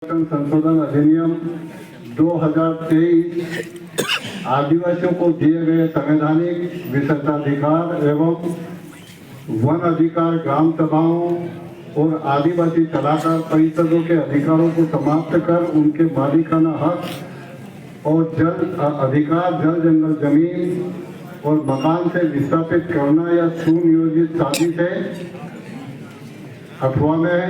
संशोधन अधिनियम 2023 आदिवासियों को दिए गए संवैधानिक विशेषाधिकार एवं वन अधिकार ग्राम सभाओं और आदिवासी सलाहकार परिषदों के अधिकारों को समाप्त कर उनके मालिकाना हक और जल जंगल जमीन और मकान से विस्थापित करना या सुनियोजित शादी से अथवा में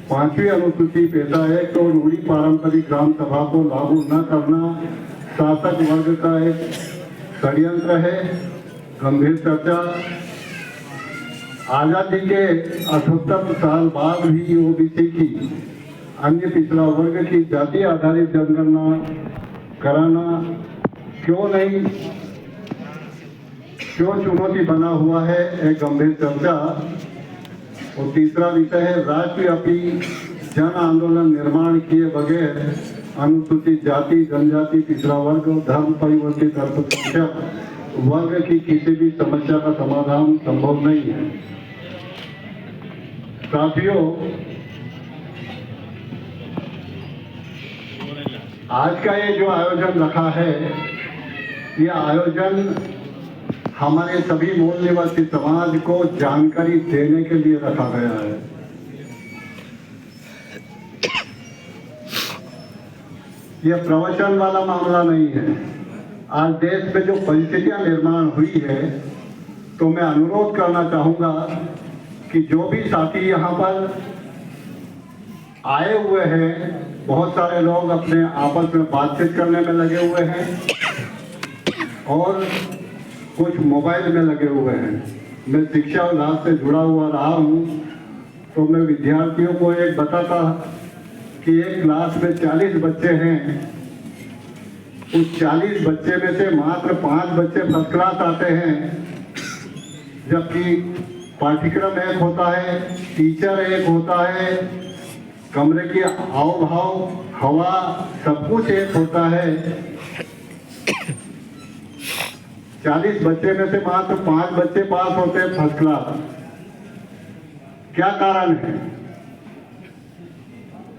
5वीं अनुसूची पेशा एक्ट और रूढ़ी पारंपरिक ग्राम सभा को लागू न करना शासक वर्ग का एक षड्यंत्र है। गंभीर चर्चा। आजादी के 78 साल बाद भी ओबीसी की अन्य पिछड़ा वर्ग की जाति आधारित जनगणना कराना क्यों चुनौती बना हुआ है, एक गंभीर चर्चा। और तीसरा विषय है राष्ट्रव्यापी जन आंदोलन निर्माण किए बगैर अनुसूचित जाति, जनजाति, पिछड़ा वर्ग और धर्म परिवर्तित अल्पसंख्यक वर्ग की किसी भी समस्या का समाधान संभव नहीं है। साथियों, आज का ये जो आयोजन रखा है, ये आयोजन हमारे सभी मूल निवासी समाज को जानकारी देने के लिए रखा गया है। यह प्रवचन वाला मामला नहीं है। आज देश में जो परिस्थितियां निर्माण हुई है, तो मैं अनुरोध करना चाहूंगा कि जो भी साथी यहाँ पर आए हुए हैं, बहुत सारे लोग अपने आपस में बातचीत करने में लगे हुए हैं और कुछ मोबाइल में लगे हुए हैं। मैं शिक्षा विभाग से जुड़ा हुआ रहा हूँ, तो मैं विद्यार्थियों को एक बताता कि एक क्लास में 40 बच्चे हैं। उस 40 बच्चे में से मात्र 5 बच्चे फर्स्ट क्लास आते हैं, जबकि पाठ्यक्रम एक होता है, टीचर एक होता है, कमरे की हाव भाव, हवा, सब कुछ एक होता है। 40 बच्चे में से मात्र 5 बच्चे पास होते हैं फर्स्ट क्लास। क्या कारण है?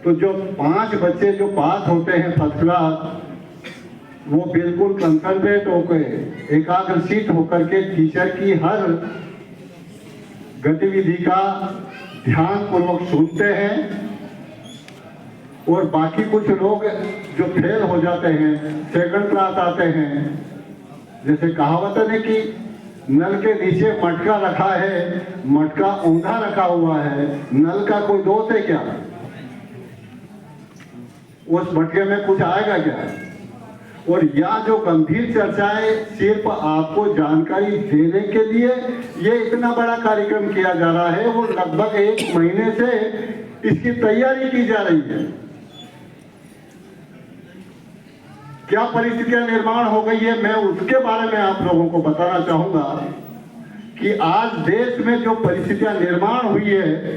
तो जो 5 बच्चे जो पास होते हैं फर्स्ट क्लास, वो बिल्कुल कंसंट्रेट होकर, एकाग्रचित होकर के टीचर की हर गतिविधि का ध्यान पूर्वक सुनते हैं। और बाकी कुछ लोग जो फेल हो जाते हैं, सेकंड क्लास आते हैं। जैसे कहावत है कि नल के नीचे मटका रखा है, मटका औंधा रखा हुआ है, नल का कोई दोष है क्या? उस मटके में कुछ आएगा क्या? और यह जो गंभीर चर्चाएं सिर्फ आपको जानकारी देने के लिए ये इतना बड़ा कार्यक्रम किया जा रहा है, वो लगभग 1 महीने से इसकी तैयारी की जा रही है। क्या परिस्थितियां निर्माण हो गई है, मैं उसके बारे में आप लोगों को बताना चाहूंगा कि आज देश में जो परिस्थितियां निर्माण हुई है,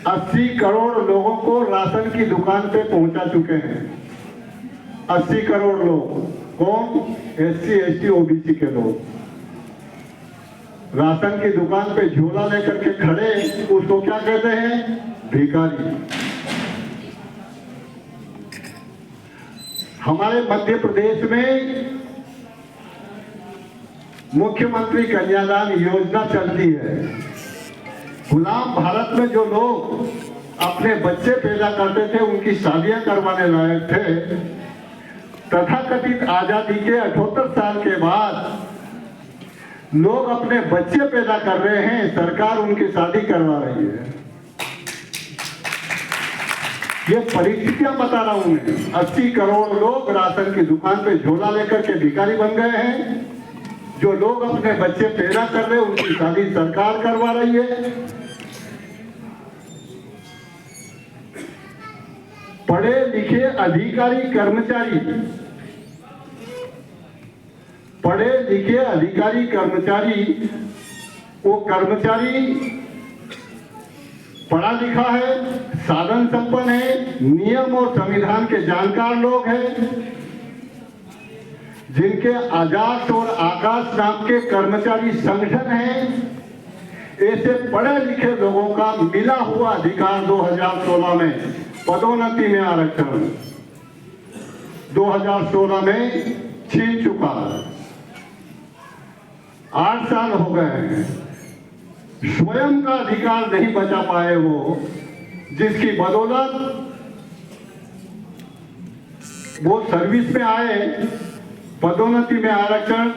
80 करोड़ लोगों को राशन की दुकान पे पहुंचा चुके हैं। 80 करोड़ लोग। कौन? SC, ST, OBC के लोग। राशन की दुकान पे झोला लेकर के खड़े, उसको क्या कहते हैं? भिखारी। हमारे मध्य प्रदेश में मुख्यमंत्री कन्यादान योजना चलती है। गुलाम भारत में जो लोग अपने बच्चे पैदा करते थे, उनकी शादियां करवाने लायक थे, तथाकथित आजादी के 78 साल के बाद लोग अपने बच्चे पैदा कर रहे हैं, सरकार उनकी शादी करवा रही है। ये परिस्थितियां बता रहा हूं मैं। 80 करोड़ लोग राशन की दुकान पे झोला लेकर के भिखारी बन गए हैं। जो लोग अपने बच्चे पैदा कर रहे हैं, उनकी शादी सरकार करवा रही है। पढ़े लिखे अधिकारी कर्मचारी, पढ़े लिखे अधिकारी कर्मचारी, वो कर्मचारी पढ़ा लिखा है, साधन संपन्न है, नियम और संविधान के जानकार लोग हैं, जिनके आजाद और आकाश नाम के कर्मचारी संगठन हैं। ऐसे पढ़े लिखे लोगों का मिला हुआ अधिकार 2016 में पदोन्नति में आरक्षण 2016 में छीन चुका। 8 साल हो गए हैं, स्वयं का अधिकार नहीं बचा पाए वो, जिसकी बदौलत वो सर्विस में आए। पदोन्नति में आरक्षण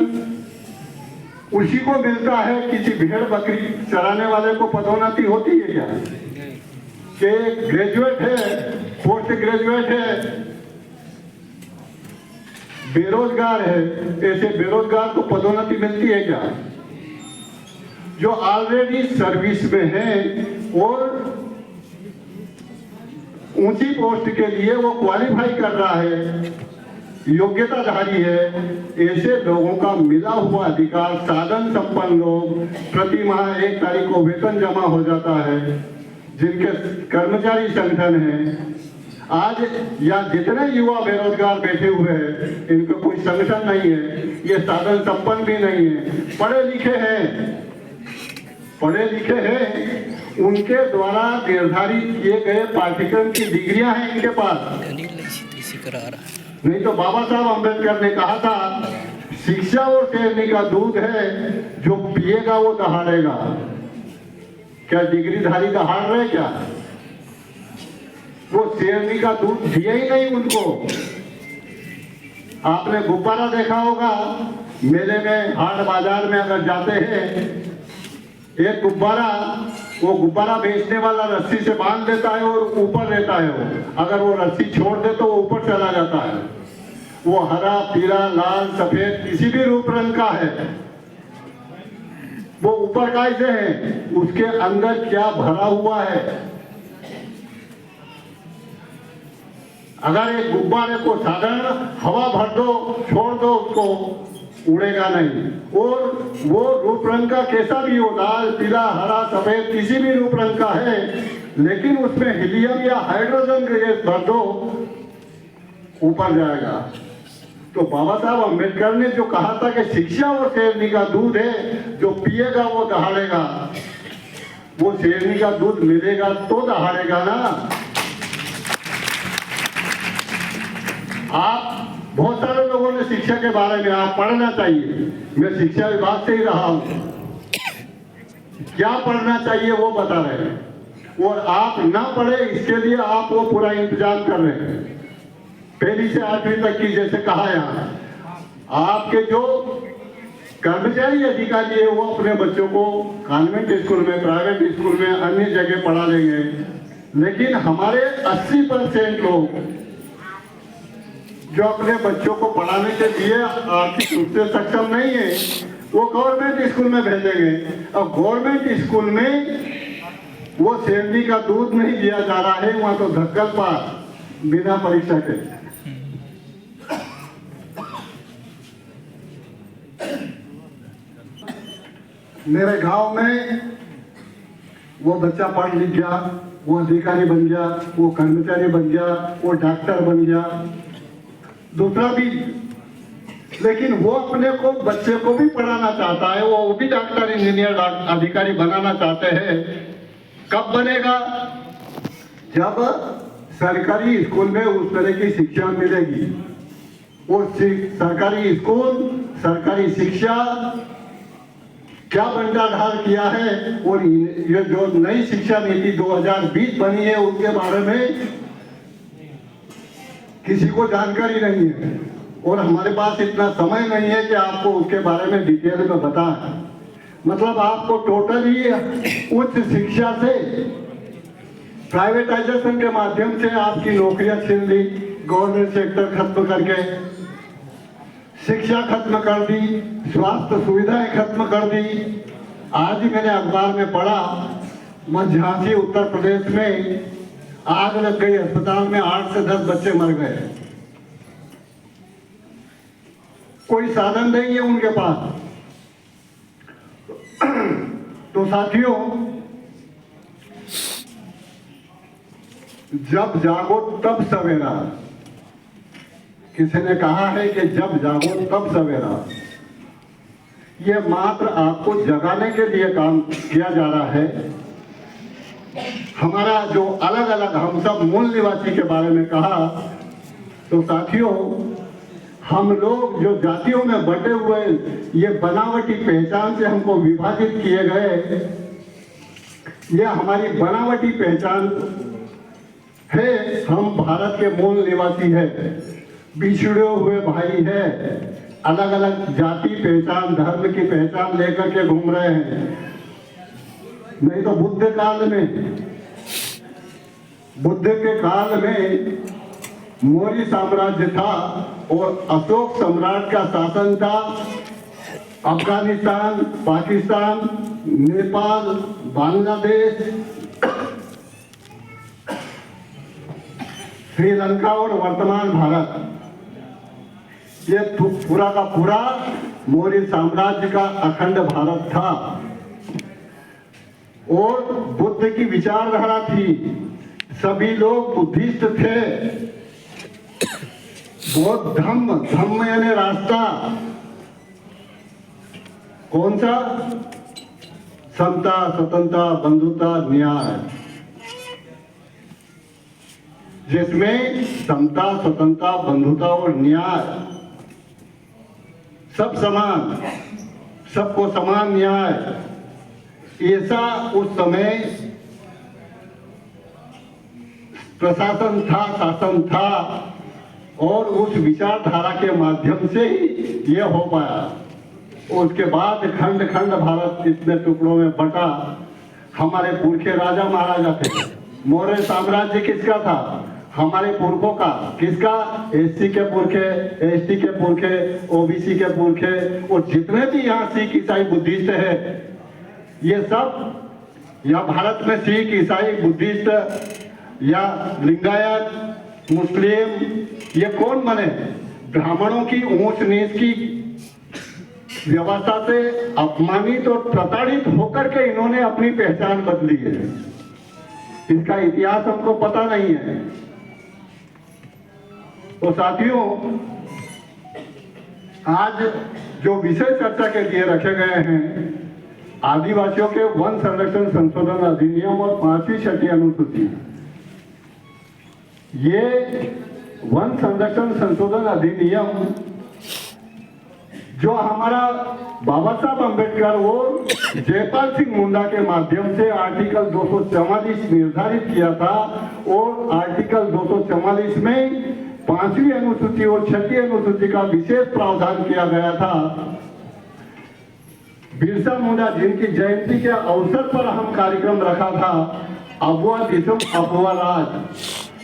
उसी को मिलता है, किसी भेड़ बकरी चराने वाले को पदोन्नति होती है क्या? कि ग्रेजुएट है, पोस्ट ग्रेजुएट है, बेरोजगार है, ऐसे बेरोजगार को पदोन्नति मिलती है क्या? जो ऑलरेडी सर्विस में है और ऊंची पोस्ट के लिए वो क्वालिफाई कर रहा है, योग्यताधारी है, ऐसे लोगों का मिला हुआ अधिकार, साधन संपन्न लोग, प्रति माह 1 तारीख को वेतन जमा हो जाता है, जिनके कर्मचारी संगठन है। आज या जितने युवा बेरोजगार बैठे हुए हैं, इनका कोई संगठन नहीं है, ये साधन संपन्न भी नहीं है, पढ़े लिखे हैं, उनके द्वारा निर्धारित किए गए पाठ्यक्रम की डिग्रियां हैं इनके पास। नहीं तो बाबा साहब अम्बेडकर ने कहा था, शिक्षा वो शेरनी का दूध है, जो पिएगा वो दहाड़ेगा। क्या डिग्रीधारी दहाड़ रहे क्या? वो शेरनी का दूध दिया ही नहीं उनको। आपने गुब्बारा देखा होगा, मेले में, हाट बाजार में अगर जाते हैं, एक गुब्बारा, वो गुब्बारा बेचने वाला रस्सी से बांध देता है और ऊपर रहता है वो, अगर वो रस्सी छोड़ दे तो वो ऊपर चला जाता है। वो हरा, पीला, लाल, सफेद, किसी भी रूप रंग का है, वो ऊपर कैसे है, उसके अंदर क्या भरा हुआ है। अगर एक गुब्बारे को साधारण हवा भर दो, छोड़ दो, उसको उड़ेगा नहीं। और वो रूप रंग का कैसा भी हो, लाल, पीला, हरा, सफेद, किसी भी रूप रंग का है, लेकिन उसमें हीलियम या हाइड्रोजन गैस भर दो, ऊपर जाएगा। तो बाबा साहब अम्बेडकर ने जो कहा था कि शिक्षा वो शेरनी का दूध है, जो पिएगा वो दहाड़ेगा, वो शेरनी का दूध मिलेगा तो दहाड़ेगा ना। आप बहुत सारे लोगों ने शिक्षा के बारे में, आप पढ़ना चाहिए, मैं शिक्षा विभाग से ही रहा हूं, क्या पढ़ना चाहिए वो बता रहे हैं, और आप ना पढ़े इसके लिए आप वो पूरा इंतजाम कर रहे हैं। पहली से 8वीं तक की, जैसे कहा यहाँ, आपके जो कर्मचारी अधिकारी है वो अपने बच्चों को कॉन्वेंट स्कूल में, प्राइवेट स्कूल में, अन्य जगह पढ़ा लेंगे, लेकिन हमारे 80% लोग जो अपने बच्चों को पढ़ाने के लिए आर्थिक रूप से सक्षम नहीं है, वो गवर्नमेंट स्कूल में भेजेंगे। अब गवर्नमेंट स्कूल में वो शेरनी का दूध नहीं दिया जा रहा है, वहां तो धक्कल पास बिना परीक्षा के। मेरे गांव में वो बच्चा पढ़ लिख गया, वो अधिकारी बन गया, वो कर्मचारी बन गया, वो डॉक्टर बन गया, दूसरा भी, लेकिन वो अपने को, बच्चे को भी पढ़ाना चाहता है, वो भी डॉक्टर, इंजीनियर, अधिकारी बनाना चाहते हैं। कब बनेगा? जब सरकारी स्कूल में उस तरह की शिक्षा मिलेगी। वो सरकारी स्कूल, सरकारी शिक्षा क्या बंटाढार किया है, और ये जो नई शिक्षा नीति 2020 बनी है, उसके बारे में किसी को जानकारी नहीं है, और हमारे पास इतना समय नहीं है कि आपको उसके बारे में डिटेल में बताएं। मतलब आपको टोटली उच्च शिक्षा से, प्राइवेटाइजेशन के माध्यम से आपकी नौकरियां छीन ली, गवर्नमेंट सेक्टर खत्म करके, शिक्षा खत्म कर दी, स्वास्थ्य सुविधाएं खत्म कर दी। आज ही मैंने अखबार में पढ़ा, झांसी उत्तर प्रदेश में आग लग गई, अस्पताल में 8 से 10 बच्चे मर गए। कोई साधन नहीं है उनके पास। तो साथियों, जब जागो तब सवेरा, किसी ने कहा है कि जब जागो तब सवेरा, ये मात्र आपको जगाने के लिए काम किया जा रहा है। हमारा जो अलग अलग हम सब मूल निवासी के बारे में कहा, तो साथियों हम लोग जो जातियों में बंटे हुए ये बनावटी पहचान से हमको विभाजित किए गए, यह हमारी बनावटी पहचान है। हम भारत के मूल निवासी है, बिछड़े हुए भाई है, अलग अलग जाति पहचान धर्म की पहचान लेकर के घूम रहे हैं। नहीं तो बुद्ध के काल में मौर्य साम्राज्य था और अशोक सम्राट का शासन था। अफगानिस्तान, पाकिस्तान, नेपाल, बांग्लादेश, श्रीलंका और वर्तमान भारत, ये पूरा का पूरा मौर्य साम्राज्य का अखंड भारत था। और बुद्ध की विचारधारा थी, सभी लोग बुद्धिस्ट थे। बौद्ध धम्म यानी रास्ता, कौन सा? समता, स्वतंत्रता, बंधुता, न्याय, जिसमें समता, स्वतंत्रता, बंधुता और न्याय, सब समान, सबको समान न्याय, ऐसा उस समय प्रशासन था, शासन था। और उस विचारधारा के माध्यम से ही यह हो पाया। उसके बाद खंड खंड भारत इतने टुकड़ों में बटा। हमारे पुरखे राजा महाराजा थे। मौर्य साम्राज्य किसका था? हमारे पुरखों का। किसका? एससी के पुरखे, एसटी के पुरखे, ओबीसी के पुरखे, और जितने भी यहाँ सिख, ईसाई, बुद्धिस्ट है, ये सब या भारत में सिख, ईसाई, बुद्धिस्ट या लिंगायत, मुस्लिम, ये कौन बने? ब्राह्मणों की ऊंच नीच की व्यवस्था से अपमानित और प्रताड़ित होकर के इन्होंने अपनी पहचान बदली है। इसका इतिहास हमको पता नहीं है। तो साथियों, आज जो विषय चर्चा के लिए रखे गए हैं, आदिवासियों के वन संरक्षण संशोधन अधिनियम और 5वीं छठी अनुसूची। ये वन संरक्षण संशोधन अधिनियम जो हमारा बाबा साहब अम्बेडकर और जयपाल सिंह मुंडा के माध्यम से आर्टिकल 244 निर्धारित किया था, और आर्टिकल 244 में 5वीं अनुसूची और 6ठी अनुसूची का विशेष प्रावधान किया गया था। बिरसा मुंडा जिनकी जयंती के अवसर पर हम कार्यक्रम रखा था, अबुआ दिसम अबुआ राज,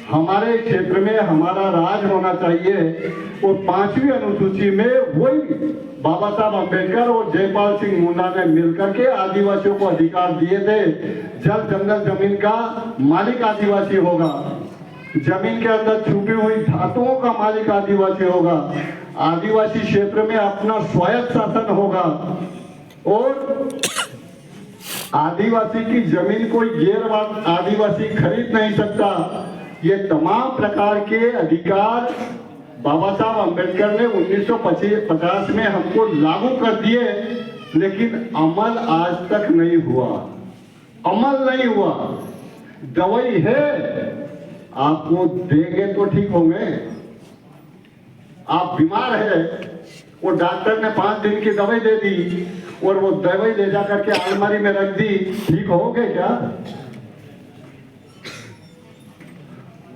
हमारे क्षेत्र में हमारा राज होना चाहिए। और 5वीं अनुसूची में वही बाबा साहब अम्बेडकर और जयपाल सिंह मुंडा ने मिलकर के आदिवासियों को अधिकार दिए थे। जल जंगल जमीन का मालिक आदिवासी होगा, जमीन के अंदर छुपी हुई धातुओं का मालिक आदिवासी होगा, आदिवासी क्षेत्र में अपना स्वायत्त शासन होगा, और आदिवासी की जमीन कोई गैर आदिवासी खरीद नहीं सकता। ये तमाम प्रकार के अधिकार बाबा साहब अम्बेडकर ने 1950 में हमको लागू कर दिए, लेकिन अमल आज तक नहीं हुआ। अमल नहीं हुआ। दवाई है, आपको देंगे तो ठीक होंगे। आप बीमार है, वो डॉक्टर ने 5 दिन की दवाई दे दी और वो दवाई ले जा करके अलमारी में रख दी, ठीक होगे क्या?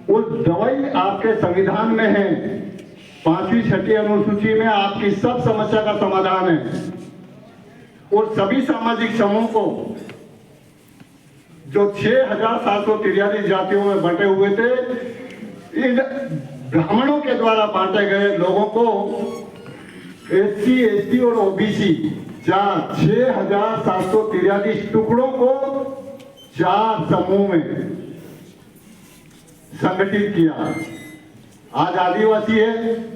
उस दवाई आपके संविधान में है। 5वीं छठी अनुसूची में आपकी सब समस्या का समाधान है। और सभी सामाजिक समूह को, जो 6743 जातियों में बंटे हुए थे, इन ब्राह्मणों के द्वारा बांटे गए लोगों को एससी, एसटी और ओबीसी 6743 टुकड़ों को 4 समूह में संगठित किया। आज आदिवासी है।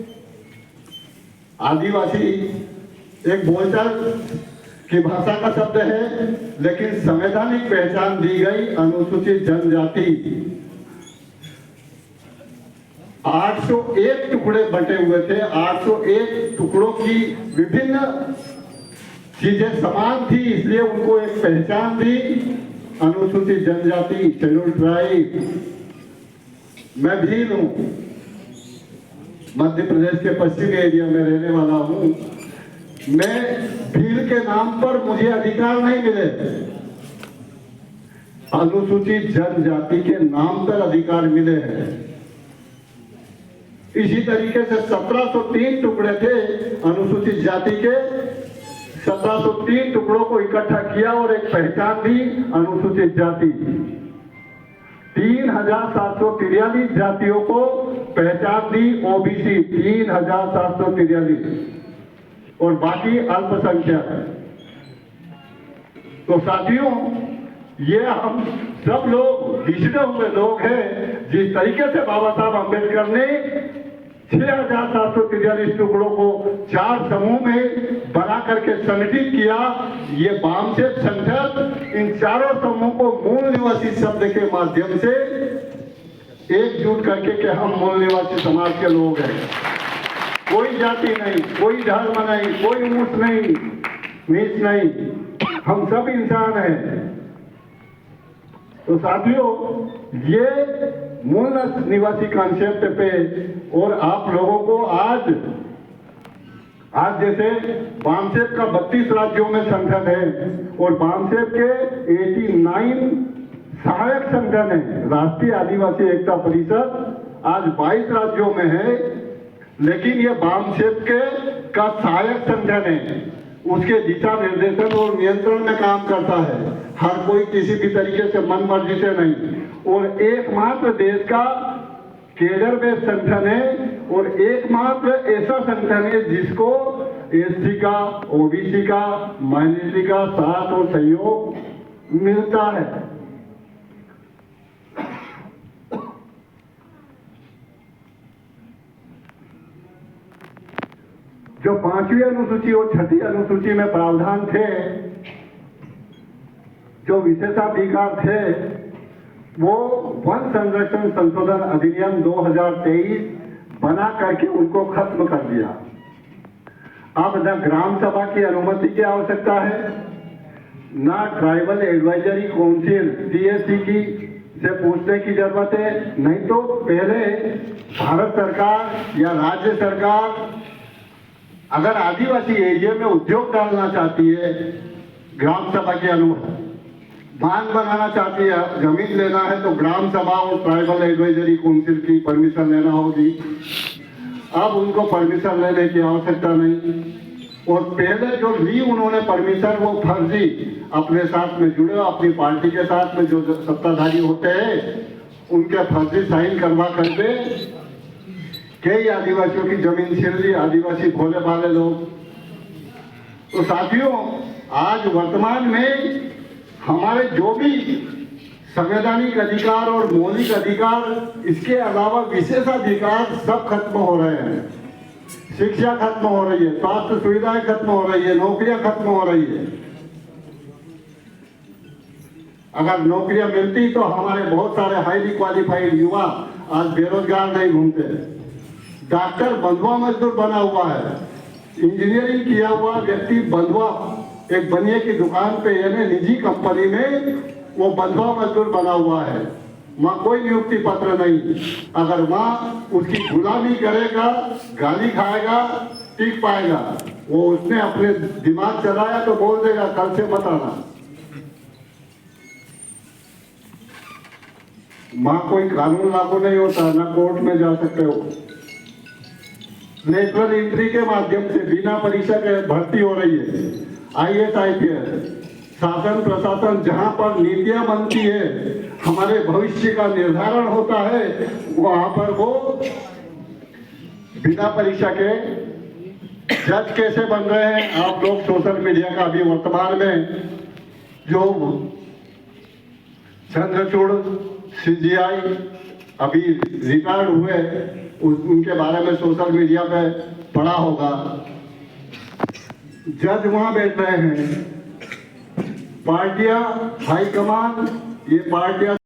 आदिवासी एक बोलचाल की भाषा का शब्द है, लेकिन संवैधानिक पहचान दी गई अनुसूचित जनजाति। 801 टुकड़े बटे हुए थे। 801 टुकड़ों की विभिन्न चीजें समान थी, इसलिए उनको एक पहचान दी। अनुसूचित जनजाति, शेड्यूल ट्राइब, मैं भील हूं, मध्य प्रदेश के पश्चिमी एरिया में रहने वाला हूं। मैं भील के नाम पर मुझे अधिकार नहीं मिले, अनुसूचित जनजाति के नाम पर अधिकार मिले हैं। इसी तरीके से 1703 टुकड़े थे अनुसूचित जाति के, 1703 टुकड़ों को इकट्ठा किया और एक पहचान दी अनुसूचित जाति। 3743 जातियों को पहचान दी ओबीसी, 3743, और बाकी अल्पसंख्यक। तो साथियों, ये हम सब लोग पिछड़े हुए लोग हैं। जिस तरीके से बाबा साहब अम्बेडकर ने 6743 टुकड़ों को 4 समूह में बना करके संगठित किया, ये वामसेप संगठन इन चारों समूह को मूल निवासी शब्द के माध्यम से एकजुट करके कि हम मूल निवासी समाज के लोग हैं। कोई जाति नहीं, कोई धर्म नहीं, कोई ऊंच नहीं, नीच नहीं, हम सब इंसान हैं। तो साथियों, ये मूल निवासी कॉन्सेप्ट पे और आप लोगों को आज जैसे वामसेप का 32 राज्यों में संगठन है और वामसेप के 89 सहायक संगठन है। राष्ट्रीय आदिवासी एकता परिषद आज 22 राज्यों में है, लेकिन ये वामसेप के का सहायक संगठन है। उसके दिशा निर्देशन और नियंत्रण में काम करता है, हर कोई किसी भी तरीके से मन मर्जी से नहीं। और एकमात्र देश का केडर बेस्ड संगठन है और एकमात्र ऐसा संगठन है जिसको एससी का, ओबीसी का, माइनॉरिटी का साथ और सहयोग मिलता है। जो 5वीं अनुसूची और 6ठी अनुसूची में प्रावधान थे, जो विशेषाधिकार थे, वो वन संरक्षण संशोधन अधिनियम 2023 बना करके उनको खत्म कर दिया। अब न ग्राम सभा की अनुमति की आवश्यकता है, ना ट्राइबल एडवाइजरी काउंसिल टीएससी की से पूछने की जरूरत है। नहीं तो पहले भारत सरकार या राज्य सरकार अगर आदिवासी एरिया में उद्योग डालना चाहती है, ग्राम सभा की अनुमति, बांध बनाना चाहती है, जमीन लेना है, तो ग्राम सभा और ट्राइबल एडवाइजरी काउंसिल की परमिशन लेना होगी। अब उनको परमिशन लेने की आवश्यकता नहीं। और पहले जो ली उन्होंने परमिशन, वो फर्जी अपने साथ में जुड़े, अपनी पार्टी के साथ में जो सत्ताधारी होते हैं उनके फर्जी साइन करवा करके कई आदिवासियों की जमीन छीन ली, आदिवासी भोले भाले लोग। तो साथियों, आज वर्तमान में हमारे जो भी संवैधानिक अधिकार और मौलिक अधिकार, इसके अलावा विशेषाधिकार सब खत्म हो रहे हैं। शिक्षा खत्म हो रही है, स्वास्थ्य सुविधाएं खत्म हो रही है, नौकरियां खत्म हो रही है। अगर नौकरियां मिलती तो हमारे बहुत सारे हाईली क्वालिफाइड युवा आज बेरोजगार नहीं घूमते। डॉक्टर बंधुआ मजदूर बना हुआ है, इंजीनियरिंग किया हुआ व्यक्ति बंधुआ, एक बनिए की दुकान पे यानी निजी कंपनी में वो बंधुआ मजदूर बना हुआ है। वहाँ कोई नियुक्ति पत्र नहीं। अगर वहाँ उसकी गुलामी करेगा, गाली खाएगा, टिक पाएगा। वो उसने अपने दिमाग चलाया तो बोल देगा कल से मत आना। वहाँ कोई कानून लागू नहीं होता, ना कोर्ट में जा सकते हो। नेशनल एंट्री के माध्यम से बिना परीक्षा के भर्ती हो रही है। IAS IPS, शासन प्रशासन, जहां पर नीतियां बनती है, हमारे भविष्य का निर्धारण होता है, वहां पर वो बिना परीक्षा के जज कैसे बन रहे हैं। आप लोग सोशल मीडिया का अभी वर्तमान में जो चंद्रचूड़ CGI अभी रिटायर्ड हुए, उनके बारे में सोशल मीडिया पे पढ़ा होगा। जज वहां बैठ रहे हैं, पार्टियां, हाईकमान, ये पार्टियां